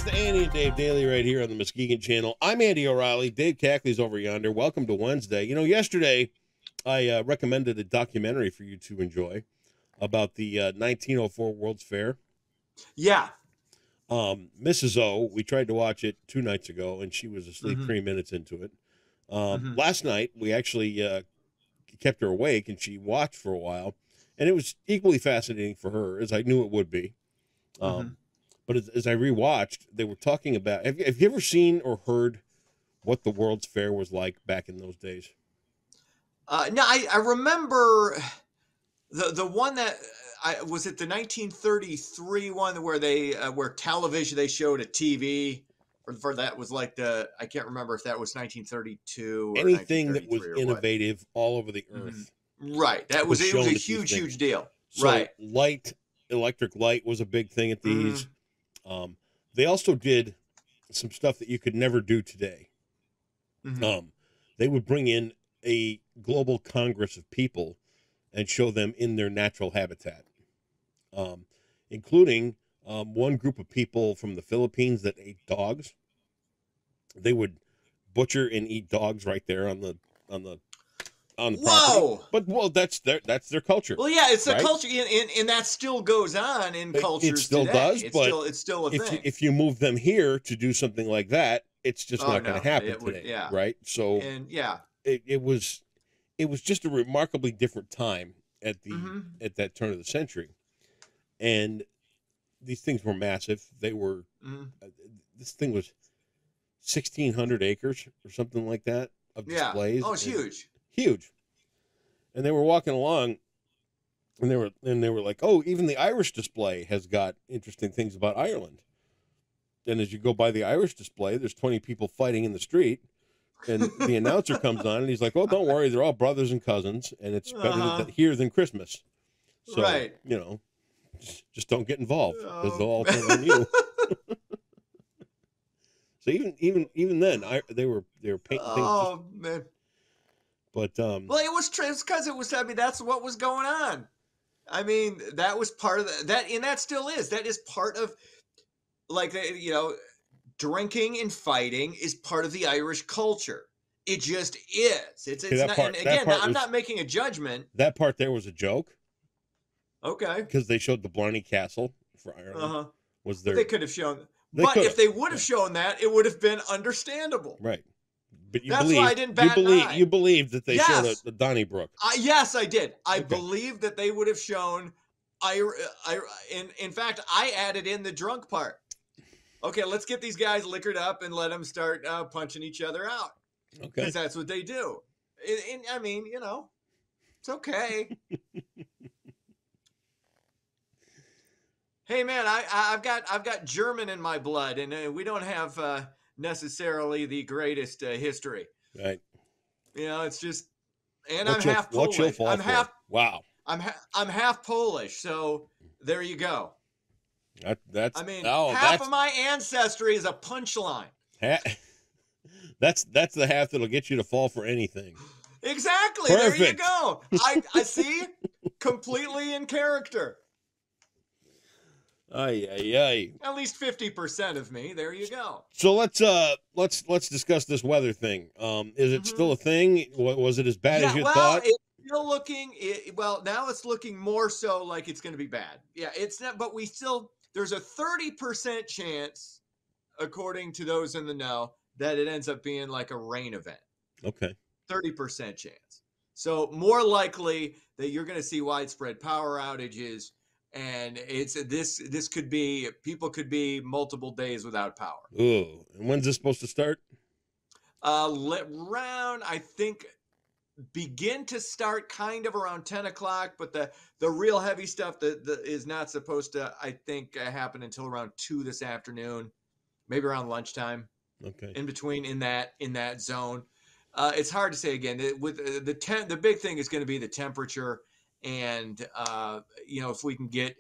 It's the Andy and Dave Daily right here on the Muskegon Channel. I'm Andy O'Reilly. Dave Cackley's over yonder. Welcome to Wednesday. You know, yesterday I recommended a documentary for you to enjoy about the 1904 World's Fair. Yeah. Mrs. O, we tried to watch it 2 nights ago, and she was asleep 3 minutes into it. Last night, we actually kept her awake, and she watched for a while, and it was equally fascinating for her, as I knew it would be. But as I rewatched, they were talking about, have you ever seen or heard what the World's Fair was like back in those days? No, I remember the one that was it the 1933 one where they where television they showed a TV for that was like I can't remember if that was 1932 or anything that was 1933 or innovative all over the earth. Right. That was it was a huge deal. So right. Electric light was a big thing at these. They also did some stuff that you could never do today. They would bring in a global congress of people and show them in their natural habitat, including one group of people from the Philippines that ate dogs. They would butcher and eat dogs right there on the property. But that's their culture. Well, yeah, it's a right? culture, and that still goes on in cultures It still today. does, It's still a thing. If you move them here to do something like that, it's just not going to happen today, right? So, it was just a remarkably different time at that turn of the century, and these things were massive. They were this thing was 1,600 acres or something like that of displays. Oh, it's huge. And they were walking along, and they were like, "Oh, even the Irish display has got interesting things about Ireland." And as you go by the Irish display, there's 20 people fighting in the street, and the announcer comes on, and he's like, "Oh, don't worry, they're all brothers and cousins, and it's better here than Christmas." So, you know, just don't get involved because they'll all turn on you. So even then, they were painting things. Oh man. But well, it was because it was. I mean, that's what was going on. I mean, that was part of that, and that still is. That is part of, like, you know, drinking and fighting is part of the Irish culture. It just is. It's not. And again, I'm not making a judgment. That part there was a joke. Okay. Because they showed the Blarney Castle for Ireland. Was there? They could have shown. But if they would have shown that, it would have been understandable. Right. But that's why I didn't bat an eye. You believed that they showed the Donnybrook. Yes, I did. I believed that they would have shown. In fact, I added in the drunk part. Okay, let's get these guys liquored up and let them start punching each other out. Okay. Because that's what they do. And I mean, you know, it's okay. Hey man, I've got German in my blood, and we don't have necessarily the greatest history. Right. You know, it's just, and I'm half Polish. Wow. I'm half Polish, so there you go. That's. I mean, half of my ancestry is a punchline. That's the half that'll get you to fall for anything. Exactly. Perfect. There you go. I see, completely in character. Ay. At least 50% of me. There you go. So let's discuss this weather thing. Is it still a thing? Was it as bad as you thought? It's still looking. Now it's looking more so like it's going to be bad. Yeah, it's not. But there's a 30% chance, according to those in the know, that it ends up being like a rain event. Okay. 30% chance. So more likely that you're going to see widespread power outages. And this could be, people could be multiple days without power. Ooh, and when's this supposed to start? Round, I think, begin to start kind of around 10 o'clock, but the real heavy stuff that is not supposed to, I think, happen until around 2 this afternoon, maybe around lunchtime. Okay. In between, in that zone. It's hard to say again. With the big thing is going to be the temperature. And, you know, if we can get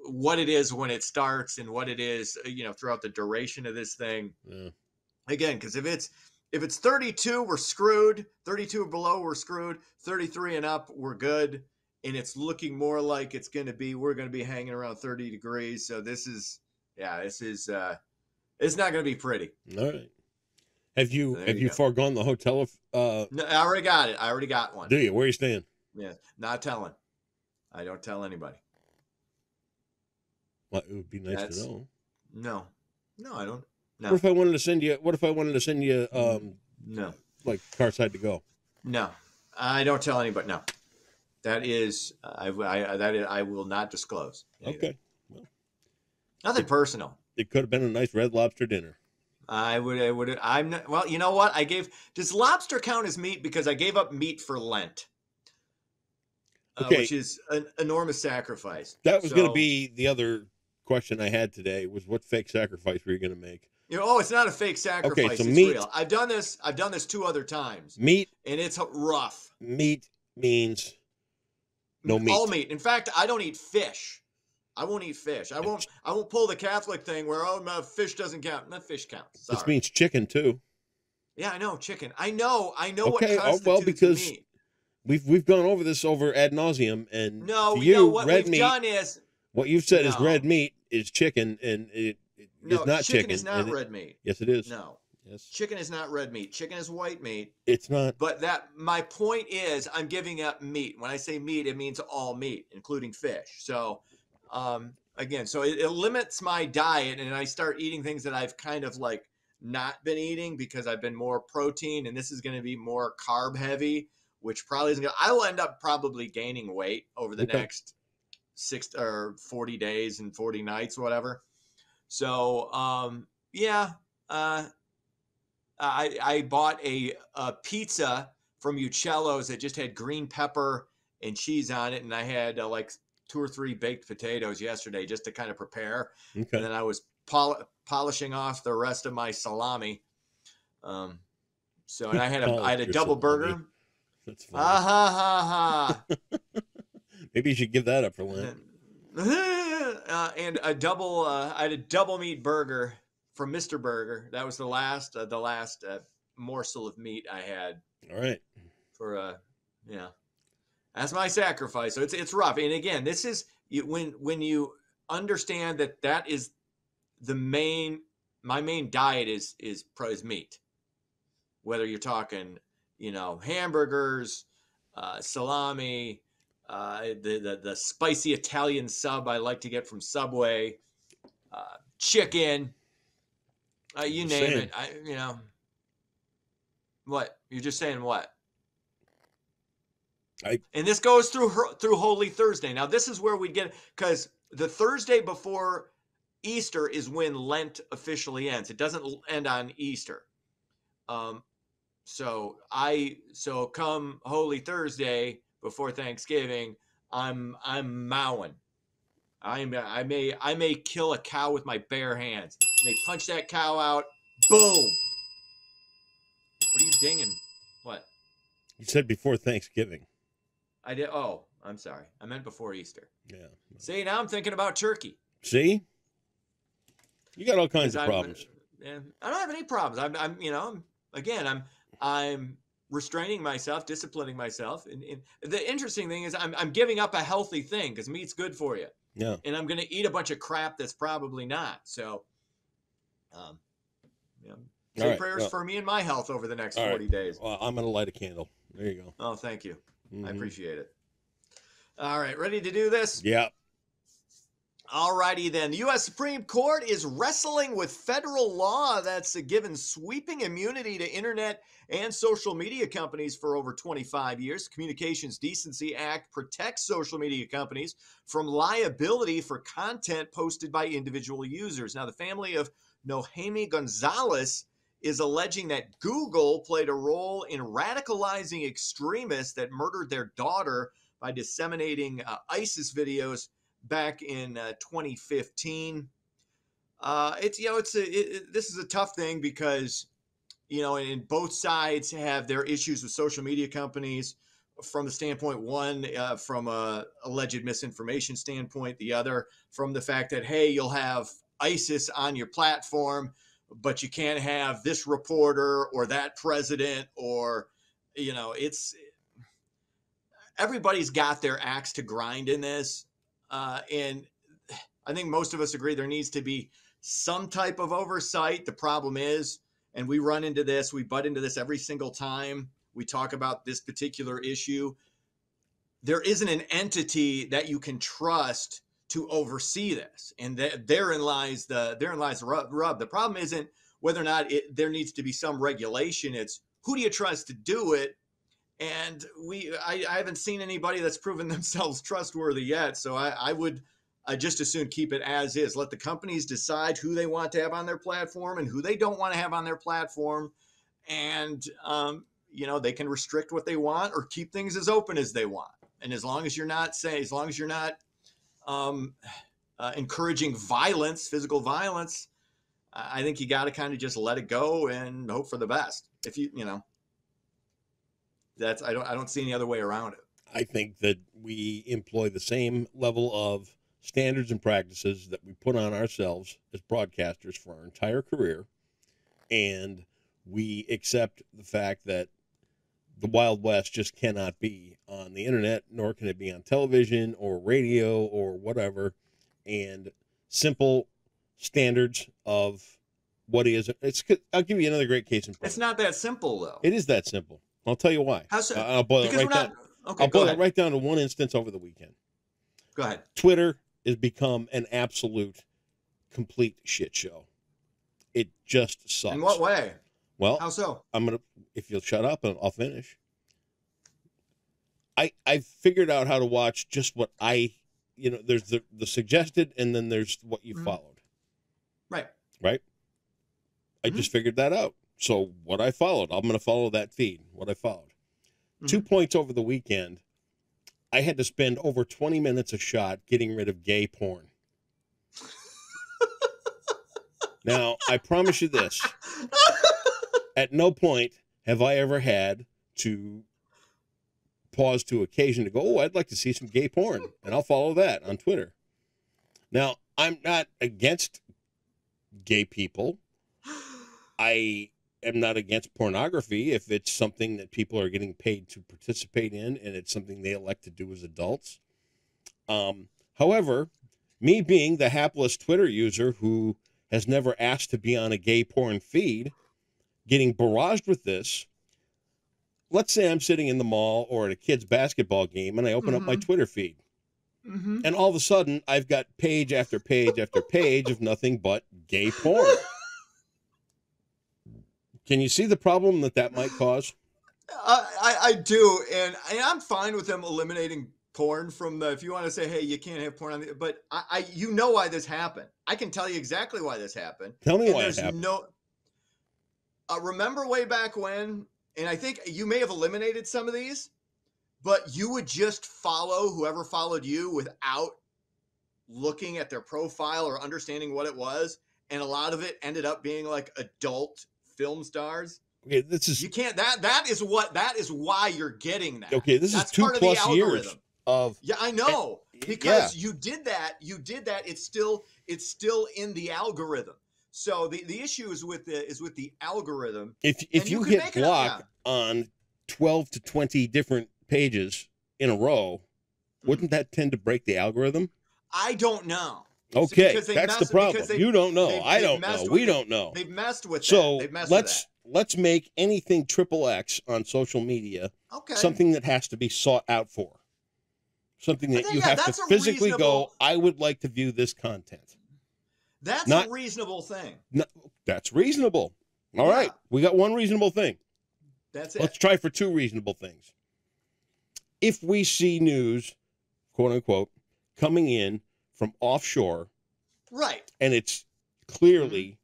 what it is when it starts and what it is, you know, throughout the duration of this thing. Yeah. Again, because if it's 32, we're screwed. 32 or below, we're screwed. 33 and up, we're good. And it's looking more like we're going to be hanging around 30 degrees. So this is It's not going to be pretty. All right. Have you There have you you go. foregone the hotel? No, I already got it. I already got one. Do you? Where are you staying? Yeah, not telling. I don't tell anybody. Well, it would be nice to That's know. no, no. I don't. What No, if I wanted to send you? What if I wanted to send you, no, like car side to go? no. I don't tell anybody. No, that is. I will not disclose anything. Okay. Well, Nothing personal. it could have been a nice Red Lobster dinner. I would. I'm not. Well, you know what? Does lobster count as meat because I gave up meat for Lent, Okay. which is an enormous sacrifice. That was going to So, be the other question I had today. Was what fake sacrifice were you going to make? it's not a fake sacrifice. so it's meat- real. I've done this 2 other times, Meat. and it's rough. Meat means no meat. All meat. In fact, I don't eat fish. I won't eat fish. I won't pull the Catholic thing where no, fish doesn't count. No, fish counts. Sorry. This means chicken too. Yeah, I know chicken. I know Okay, what constitutes because meat. we've gone over this over ad nauseum, and No, to we you, know what red we've meat. done is What you've said is No. red meat is chicken, and it is not chicken. is not and red meat. Yes, it is. No, Yes, chicken is not red meat. Chicken is white meat. it's not. But my point is, I'm giving up meat. When I say meat, it means all meat, including fish. So, again, so it limits my diet, and I start eating things that I've kind of like not been eating because I've been more protein, and this is going to be more carb heavy, which probably isn't. I will end up probably gaining weight over the Okay. next 6 or 40 days and 40 nights, whatever. So, yeah. I bought a pizza from Uccello's that just had green pepper and cheese on it, and I had like 2 or 3 baked potatoes yesterday just to kind of prepare. And Okay. then I was polishing off the rest of my salami. And I had a Polish your double salami. burger. That's funny. Ah ha ha Maybe you should give that up for Lent. ha. And a double. I had a double meat burger from Mr. Burger. That was the last morsel of meat I had All right. for that's my sacrifice. So it's rough. And again, this is when you understand that is my main diet is meat. Whether you're talking, hamburgers, salami, the spicy Italian sub I like to get from Subway, chicken, you Just name saying. it. What? You're just saying what? And this goes through Holy Thursday. Now this is where we get, because the Thursday before Easter is when Lent officially ends. It doesn't end on Easter. So come Holy Thursday before Thanksgiving, I'm mowing. I may kill a cow with my bare hands. I may punch that cow out. Boom. What are you dinging? What? You said before Thanksgiving. I did. Oh, I'm sorry. I meant before Easter. Yeah. See, now I'm thinking about turkey. See? You got all kinds of problems. I don't have any problems. I'm restraining myself, disciplining myself. And the interesting thing is I'm giving up a healthy thing because meat's good for you. Yeah. And I'm going to eat a bunch of crap that's probably not. So, say prayers for me and my health over the next 40 days. Well, I'm going to light a candle. There you go. Oh, thank you. Mhm. I appreciate it. All right, ready to do this? Yeah. All righty then. The U.S. Supreme Court is wrestling with federal law that's given sweeping immunity to internet and social media companies for over 25 years. Communications Decency Act protects social media companies from liability for content posted by individual users. Now, the family of Nohemi Gonzalez is alleging that Google played a role in radicalizing extremists that murdered their daughter by disseminating ISIS videos back in 2015. This is a tough thing because, and both sides have their issues with social media companies from the standpoint, one, from a alleged misinformation standpoint, the other from the fact that, hey, you'll have ISIS on your platform, but you can't have this reporter or that president or, everybody's got their axe to grind in this. And I think most of us agree there needs to be some type of oversight. The problem is, and we run into this, we butt into this every single time we talk about this particular issue. There isn't an entity that you can trust to oversee this, and therein lies the rub. The problem isn't whether or not there needs to be some regulation. It's who do you trust to do it? And I haven't seen anybody that's proven themselves trustworthy yet. So I would just as soon keep it as is. Let the companies decide who they want to have on their platform and who they don't want to have on their platform. And, they can restrict what they want or keep things as open as they want. And as long as you're not encouraging violence, physical violence, I think you got to kind of just let it go and hope for the best. If I don't see any other way around it. I think that we employ the same level of standards and practices that we put on ourselves as broadcasters for our entire career, and we accept the fact that the Wild West just cannot be on the internet, nor can it be on television or radio or whatever. And simple standards of what is. I'll give you another great case in point. It's not that simple, though. It is that simple. I'll tell you why. How so? I'll boil it right down. Okay, I'll boil it right down to one instance over the weekend. Go ahead. Twitter has become an absolute, complete shit show. It just sucks. In what way? Well, how so? If you'll shut up, I'll finish. I've figured out how to watch just what there's the suggested, and then there's what you followed. Right. I just figured that out. So what I followed, I'm going to follow that feed, what I followed. 2 points over the weekend. I had to spend over 20 minutes a shot getting rid of gay porn. Now, I promise you this. At no point have I ever had to pause to occasion to go, oh, I'd like to see some gay porn, and I'll follow that on Twitter. Now, I'm not against gay people. I am not against pornography if it's something that people are getting paid to participate in and it's something they elect to do as adults. However, me being the hapless Twitter user who has never asked to be on a gay porn feed, getting barraged with this, let's say I'm sitting in the mall or at a kid's basketball game and I open up my Twitter feed. And all of a sudden, I've got page after page after page of nothing but gay porn. Can you see the problem that might cause? I do, and I'm fine with them eliminating porn from the. If you want to say, hey, you can't have porn on the, but I why this happened. I can tell you exactly why this happened. Tell me why it happened. Remember way back when, and I think you may have eliminated some of these, but you would just follow whoever followed you without looking at their profile or understanding what it was, and a lot of it ended up being like adult film stars. Okay, you can't. That is why you're getting that. Okay, this is 2+ years of. Yeah, I know, because you did that. It's still in the algorithm. So the issue is with the algorithm. If you hit block on 12 to 20 different pages in a row, wouldn't that tend to break the algorithm? I don't know. Okay, that's the problem. You don't know. I don't know. We don't know. They've messed with that. So let's make anything XXX on social media something that has to be sought out for. Something that you have to physically go, I would like to view this content. That's a reasonable thing. No, that's reasonable. All right. We got one reasonable thing. That's it. Let's try for two reasonable things. If we see news, quote unquote, coming in from offshore, right, and it's clearly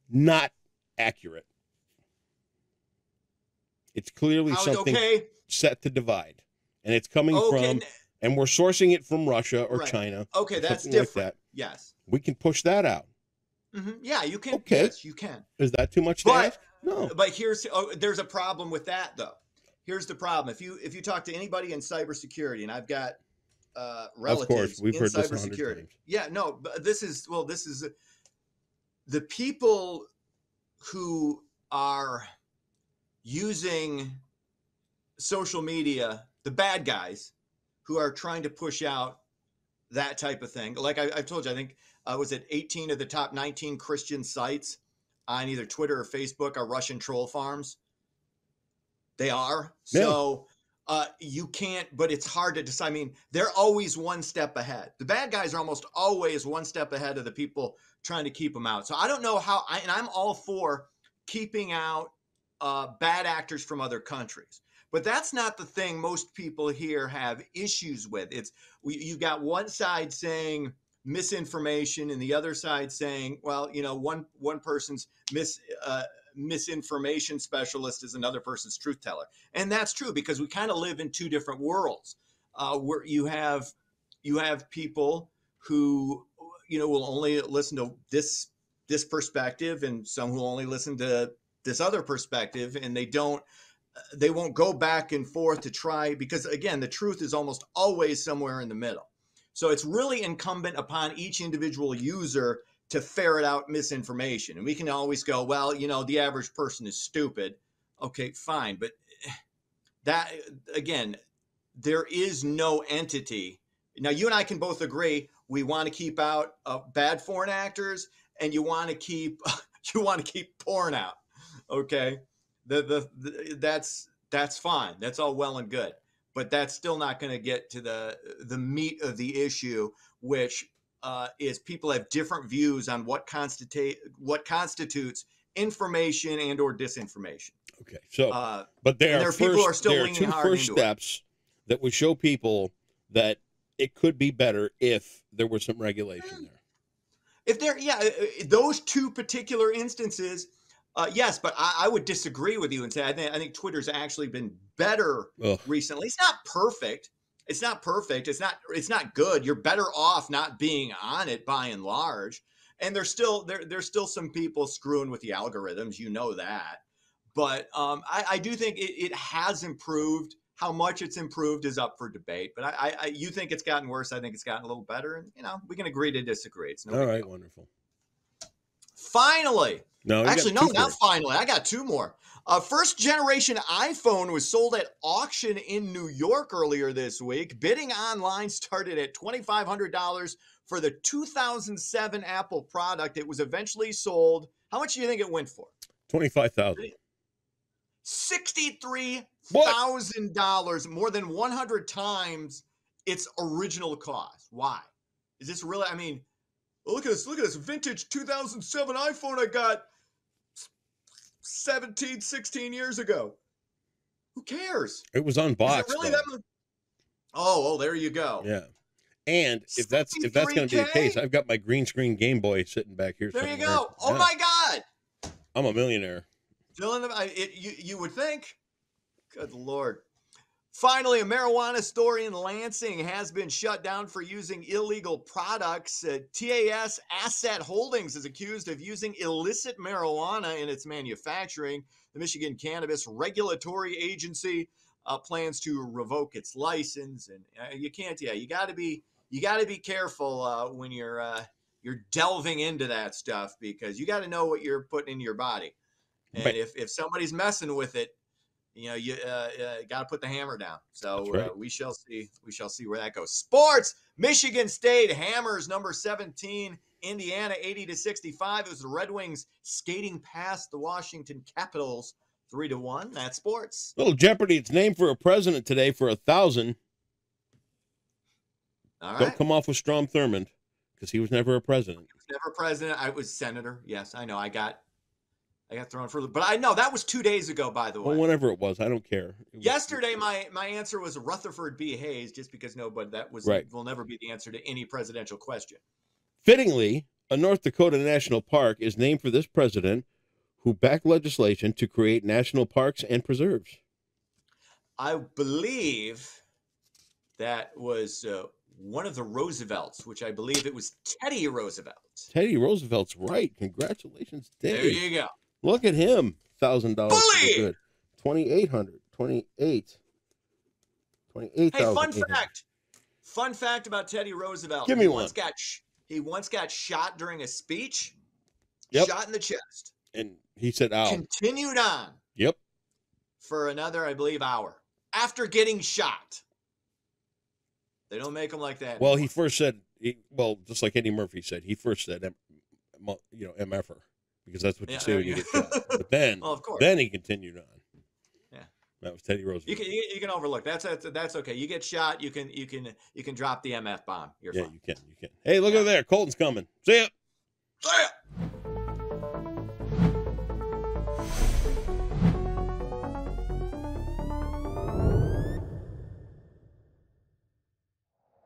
not accurate. It's clearly something set to divide, and it's coming from, and we're sourcing it from Russia or China. Okay, that's different. Like that. Yes, we can push that out. Yeah, you can. Okay, yes, you can. Is that too much to ask? No. But there's a problem with that though. Here's the problem: if you talk to anybody in cybersecurity, and I've got relatives of course, we've in heard this cybersecurity. Times. Yeah, no, but this is the people who are using social media, the bad guys who are trying to push out that type of thing. Like I've told you, I think Was it 18 of the top 19 Christian sites on either Twitter or Facebook are Russian troll farms? They are. Yeah. So you can't, but it's hard to decide. I mean, they're always one step ahead. The bad guys are almost always one step ahead of the people trying to keep them out. So I don't know how, and I'm all for keeping out bad actors from other countries. But that's not the thing most people here have issues with. It's you got one side saying misinformation and the other side saying, well, you know, one person's misinformation specialist is another person's truth teller. And that's true because we kind of live in two different worlds where you have people who, you know, will only listen to this perspective and some who only listen to this other perspective, and they won't go back and forth to try, because again, the truth is almost always somewhere in the middle. So it's really incumbent upon each individual user to ferret out misinformation. And we can always go, well, you know, the average person is stupid. Okay, fine. But that, again, there is no entity. Now, you and I can both agree we want to keep out bad foreign actors, and you want to keep porn out. Okay, that's fine. That's all well and good, but that's still not going to get to the meat of the issue, which is people have different views on what constitutes information and or disinformation. Okay, so but people are still leaning two hard first into steps that would show people that it could be better if there was some regulation there. If there, those two particular instances. Yes, but I would disagree with you and say I think Twitter's actually been better recently. It's not perfect. It's not good. You're better off not being on it by and large. And there's still some people screwing with the algorithms. You know that. But I do think it has improved. How much it's improved is up for debate. But you think it's gotten worse. I think it's gotten a little better. And, you know, we can agree to disagree. It's no all right, deal. Wonderful. Finally. No, actually, no, not finally. I got two more. First generation iPhone was sold at auction in New York earlier this week. Bidding online started at $2,500 for the 2007 Apple product. It was eventually sold. How much do you think it went for? $25,000. $63,000, more than 100 times its original cost. Why? Is this really? I mean, look at this vintage 2007 iPhone I got 17, 16 years ago. Who cares? It was unboxed. Is it really that much? Oh, there you go. Yeah. And if that's going to be the case, I've got my green screen Game Boy sitting back here. There you go. Oh my God. I'm a millionaire. Dylan, you would think. Good Lord. Finally, a marijuana store in Lansing has been shut down for using illegal products. TAS Asset Holdings is accused of using illicit marijuana in its manufacturing. The Michigan Cannabis Regulatory Agency plans to revoke its license, and you can't. Yeah, you got to be careful when you're delving into that stuff, because you got to know what you're putting in your body, and right. if somebody's messing with it, you know, you got to put the hammer down. So right. We shall see where that goes. Sports. Michigan State hammers number 17, Indiana 80-65. It was the Red Wings skating past the Washington Capitals 3-1. That's sports. Little Jeopardy. It's named for a president today for 1,000. All right. Don't come off with Strom Thurmond, because he was never a president. He was never a president. I was senator. Yes, I know. I got thrown for, but I know that was 2 days ago, by the way. Well, whenever it was, I don't care. Yesterday, my answer was Rutherford B. Hayes, just because will never be the answer to any presidential question. Fittingly, a North Dakota national park is named for this president, who backed legislation to create national parks and preserves. I believe that was one of the Roosevelts, which I believe it was Teddy Roosevelt. Teddy Roosevelt's right. Congratulations, Teddy. There you go. Look at him. $1,000. Bully! Good. 2,800. 28. 28,000. Hey, fun fact about Teddy Roosevelt. Give me one. He once got shot during a speech. Yep. Shot in the chest. And he said, ow. Continued on. Yep. For another, I believe, hour after getting shot. They don't make them like that Well, anymore. he first said, well, just like Eddie Murphy said, he first said, MFer, because that's what you Yeah, say when you get shot. But then, well, of course. then he continued on. Yeah, that was Teddy Roosevelt. You can overlook that's okay. You get shot, you can drop the MF bomb. You're fine. You can. Hey, look over there, Colton's coming. See ya. See ya.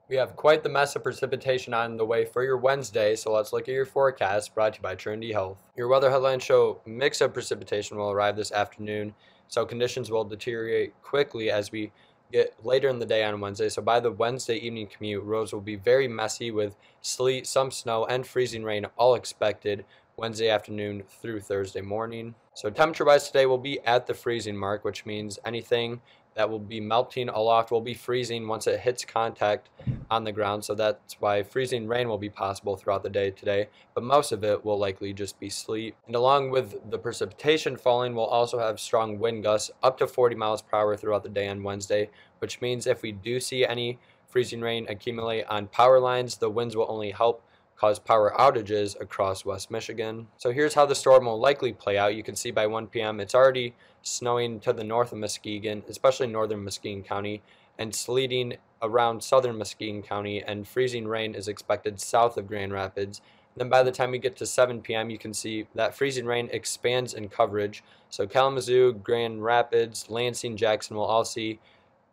We have quite the mess of precipitation on the way for your Wednesday, so let's look at your forecast, brought to you by Trinity Health. Your weather headlines show mix of precipitation will arrive this afternoon, so conditions will deteriorate quickly as we get later in the day on Wednesday. So by the Wednesday evening commute, roads will be very messy with sleet, some snow, and freezing rain all expected Wednesday afternoon through Thursday morning. So temperature-wise today will be at the freezing mark, which means anything that will be melting aloft will be freezing once it hits contact on the ground. So that's why freezing rain will be possible throughout the day today, but most of it will likely just be sleet. And along with the precipitation falling, we'll also have strong wind gusts up to 40 miles per hour throughout the day on Wednesday, which means if we do see any freezing rain accumulate on power lines, the winds will only help cause power outages across West Michigan. So here's how the storm will likely play out. You can see by 1 p.m. it's already snowing to the north of Muskegon, especially northern Muskegon County, and sleeting around southern Muskegon County, and freezing rain is expected south of Grand Rapids. And then by the time we get to 7 p.m. you can see that freezing rain expands in coverage. So Kalamazoo, Grand Rapids, Lansing, Jackson will all see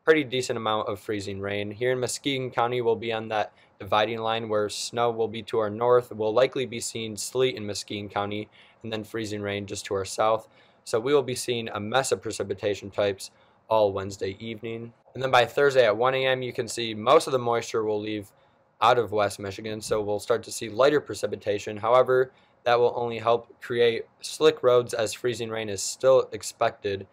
pretty decent amount of freezing rain. Here in Muskegon County, we'll be on that dividing line where snow will be to our north. We'll likely be seeing sleet in Muskegon County and then freezing rain just to our south. So we will be seeing a mess of precipitation types all Wednesday evening. And then by Thursday at 1 a.m. you can see most of the moisture will leave out of West Michigan, so we'll start to see lighter precipitation. However, that will only help create slick roads as freezing rain is still expected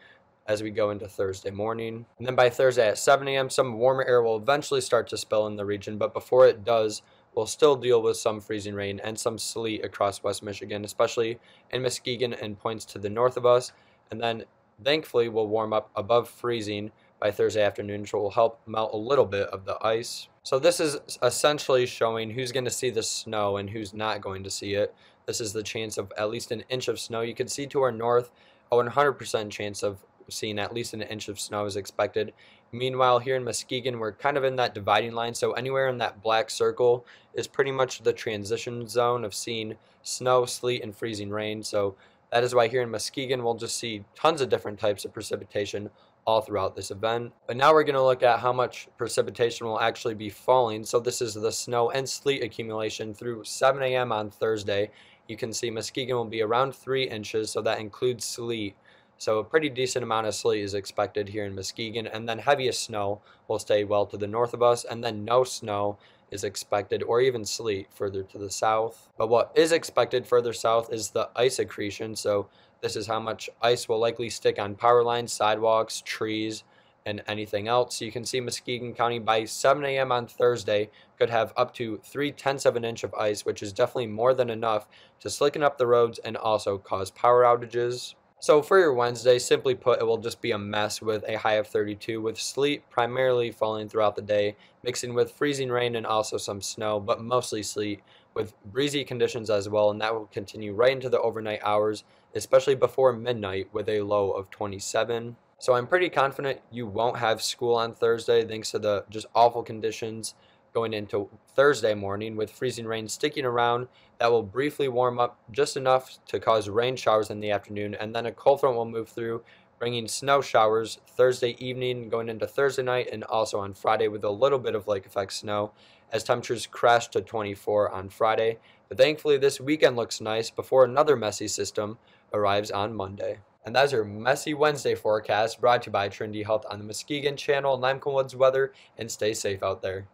as we go into Thursday morning. And then by Thursday at 7 a.m. some warmer air will eventually start to spill in the region, but before it does, we'll still deal with some freezing rain and some sleet across West Michigan, especially in Muskegon and points to the north of us. And then thankfully we'll warm up above freezing by Thursday afternoon, which will help melt a little bit of the ice. So this is essentially showing who's going to see the snow and who's not going to see it. This is the chance of at least an inch of snow. You can see to our north a 100% chance of seeing at least an inch of snow is expected. Meanwhile, here in Muskegon, we're kind of in that dividing line, so anywhere in that black circle is pretty much the transition zone of seeing snow, sleet, and freezing rain. So that is why here in Muskegon, we'll just see tons of different types of precipitation all throughout this event. But now we're going to look at how much precipitation will actually be falling. So this is the snow and sleet accumulation through 7 a.m. on Thursday. You can see Muskegon will be around 3 inches, so that includes sleet. So a pretty decent amount of sleet is expected here in Muskegon, and then heaviest snow will stay well to the north of us, and then no snow is expected, or even sleet further to the south. But what is expected further south is the ice accretion. So this is how much ice will likely stick on power lines, sidewalks, trees, and anything else. So you can see Muskegon County by 7 a.m. on Thursday could have up to 3/10 of an inch of ice, which is definitely more than enough to slicken up the roads and also cause power outages. So for your Wednesday, simply put, it will just be a mess with a high of 32, with sleet primarily falling throughout the day, mixing with freezing rain and also some snow, but mostly sleet, with breezy conditions as well, and that will continue right into the overnight hours, especially before midnight with a low of 27. So I'm pretty confident you won't have school on Thursday thanks to the just awful conditions going into Thursday morning, with freezing rain sticking around. That will briefly warm up just enough to cause rain showers in the afternoon, and then a cold front will move through, bringing snow showers Thursday evening going into Thursday night, and also on Friday with a little bit of lake effect snow as temperatures crash to 24 on Friday. But thankfully this weekend looks nice before another messy system arrives on Monday. And that's your messy Wednesday forecast, brought to you by Trinity Health on the Muskegon Channel, Limekiln Woods Weather, and stay safe out there.